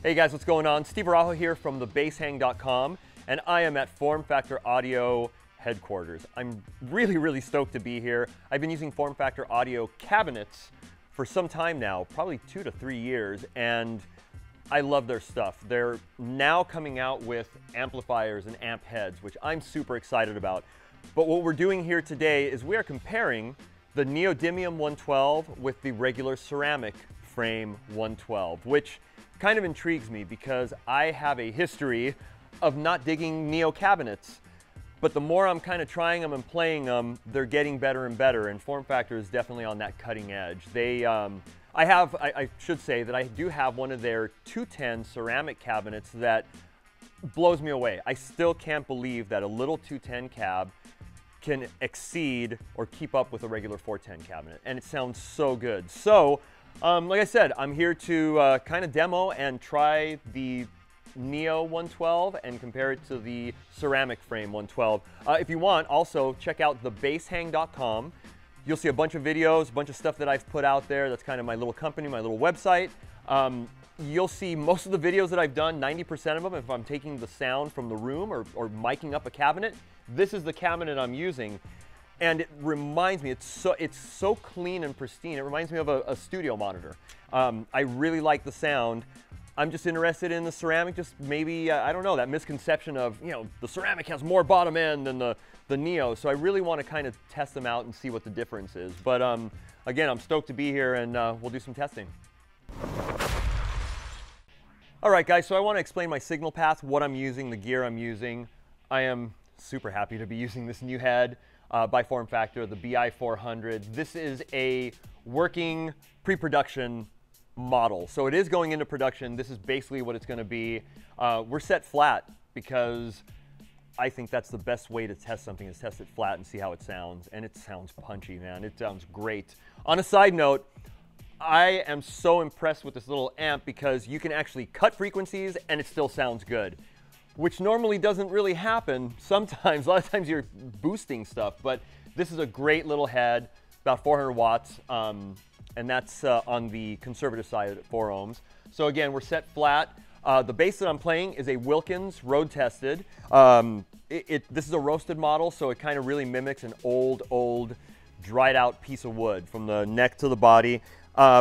Hey guys, what's going on? Steve Araujo here from theBassHang.com, and I am at Form Factor Audio headquarters. I'm really stoked to be here. I've been using Form Factor Audio cabinets for some time now, probably 2 to 3 years, and I love their stuff. They're now coming out with amplifiers and amp heads, which I'm super excited about. But what we're doing here today is we are comparing the Neodymium 112 with the regular ceramic frame 112, which kind of intrigues me because I have a history of not digging Neo cabinets. But the more I'm kind of trying them and playing them, they're getting better and better, and Form Factor is definitely on that cutting edge. I should say that I do have one of their 210 ceramic cabinets that blows me away. I still can't believe that a little 210 cab can exceed or keep up with a regular 410 cabinet, and it sounds so good. So, like I said, I'm here to kind of demo and try the Neo 112 and compare it to the ceramic frame 112. If you want, also check out theBassHang.com. You'll see a bunch of videos, a bunch of stuff that I've put out there. That's kind of my little company, my little website. You'll see most of the videos that I've done, 90% of them, if I'm taking the sound from the room or miking up a cabinet, this is the cabinet I'm using. And it reminds me, it's so clean and pristine. It reminds me of a studio monitor. I really like the sound. I'm just interested in the ceramic, just maybe, I don't know, that misconception of, you know, the ceramic has more bottom end than the Neo. So I really want to kind of test them out and see what the difference is. But again, I'm stoked to be here, and we'll do some testing. All right, guys, so I want to explain my signal path, what I'm using, the gear I'm using. I am super happy to be using this new head by Form Factor, the BI400. This is a working pre-production model. So it is going into production. This is basically what it's going to be. We're set flat because I think that's the best way to test something, is test it flat and see how it sounds. And it sounds punchy, man. It sounds great. On a side note, I am so impressed with this little amp because you can actually cut frequencies and it still sounds good, which normally doesn't really happen. Sometimes, a lot of times you're boosting stuff, but this is a great little head, about 400 watts, and that's on the conservative side at 4 ohms. So again, we're set flat. The bass that I'm playing is a Wilkins road tested. This is a roasted model, so it kind of really mimics an old dried out piece of wood from the neck to the body.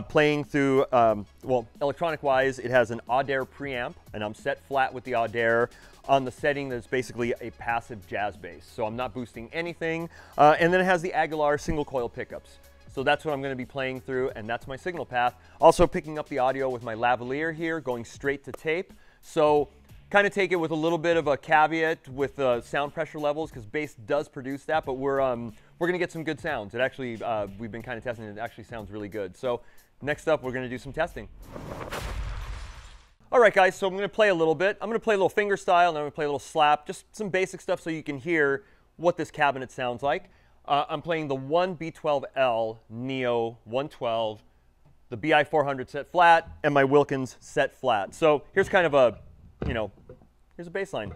Playing through, well, electronic wise, it has an Audaire preamp, and I'm set flat with the Audaire on the setting that's basically a passive jazz bass. So I'm not boosting anything. And then it has the Aguilar single coil pickups. So that's what I'm going to be playing through, and that's my signal path. Also picking up the audio with my lavalier here, going straight to tape. So kind of take it with a little bit of a caveat with sound pressure levels, because bass does produce that, but we're going to get some good sounds. It actually, we've been kind of testing it. It actually sounds really good. So next up, we're going to do some testing. All right, guys, so I'm going to play a little bit. I'm going to play a little finger style, and then I'm going to play a little slap, just some basic stuff so you can hear what this cabinet sounds like. I'm playing the 1B12L Neo 112, the BI400 set flat, and my Wilkins set flat. So here's kind of a, you know, here's a bass line.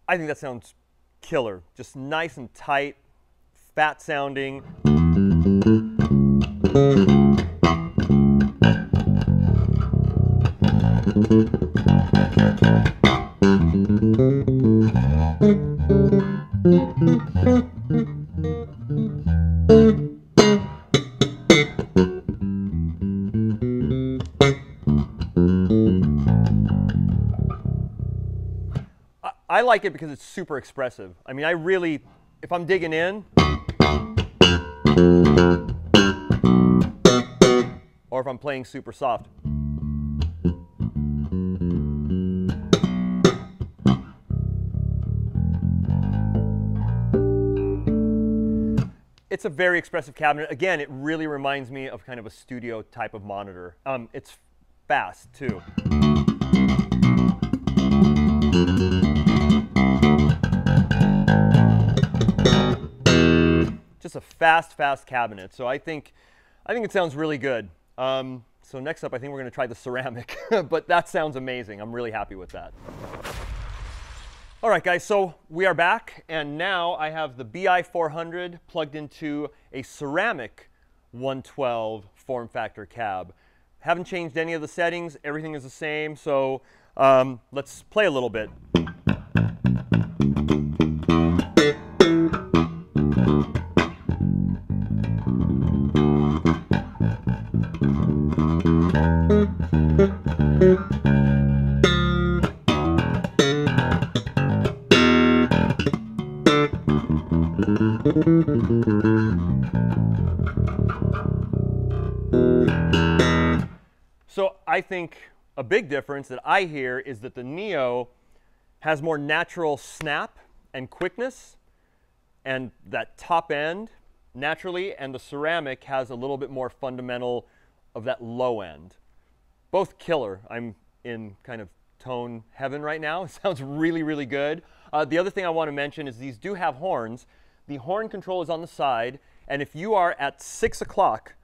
I think that sounds killer. Just nice and tight, fat sounding. I like it because it's super expressive. I mean, I really, if I'm digging in, or if I'm playing super soft. It's a very expressive cabinet. Again, it really reminds me of kind of a studio type of monitor. It's fast too. Just a fast cabinet. So I think it sounds really good. So next up, I think we're going to try the ceramic, but that sounds amazing. I'm really happy with that. All right, guys, so we are back, and now I have the BI400 plugged into a ceramic 112 form factor cab. Haven't changed any of the settings. Everything is the same, so let's play a little bit. So I think a big difference that I hear is that the Neo has more natural snap and quickness, and that top end naturally, and the ceramic has a little bit more fundamental of that low end. Both killer. I'm in kind of tone heaven right now. It sounds really, really good. The other thing I want to mention is these do have horns. The horn control is on the side, and if you are at 6 o'clock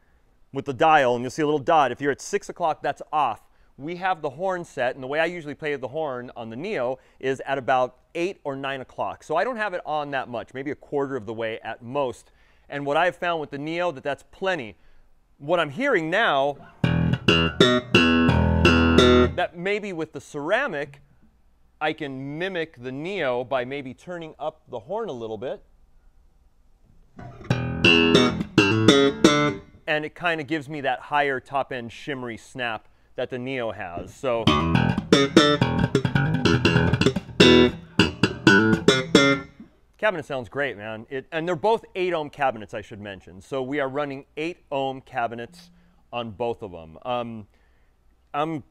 with the dial, and you'll see a little dot, if you're at 6 o'clock, that's off. We have the horn set, and the way I usually play the horn on the Neo is at about 8 or 9 o'clock. So I don't have it on that much, maybe a quarter of the way at most. And what I've found with the Neo, that's plenty. What I'm hearing now, that maybe with the ceramic, I can mimic the Neo by maybe turning up the horn a little bit. And it kind of gives me that higher top-end shimmery snap that the Neo has. So cabinet sounds great, man. And they're both 8-ohm cabinets, I should mention. So we are running 8-ohm cabinets on both of them. I'm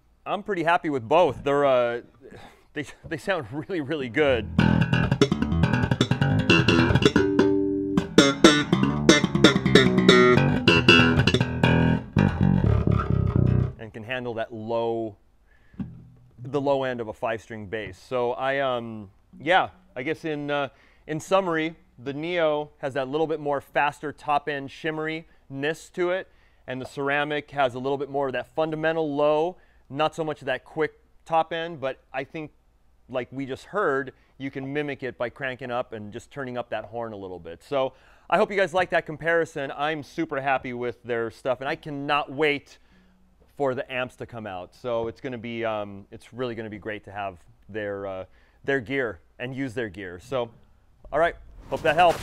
pretty happy with both. They're they sound really, really good. And can handle that the low end of a 5-string bass. So yeah, I guess in summary, the Neo has that little bit more faster top-end shimmeriness to it, and the ceramic has a little bit more of that fundamental low, not so much of that quick top end, but I think, like we just heard, you can mimic it by cranking up and just turning up that horn a little bit. So I hope you guys like that comparison. I'm super happy with their stuff, and I cannot wait for the amps to come out. So it's going to be, it's really going to be great to have their gear and use their gear. So, all right, hope that helps.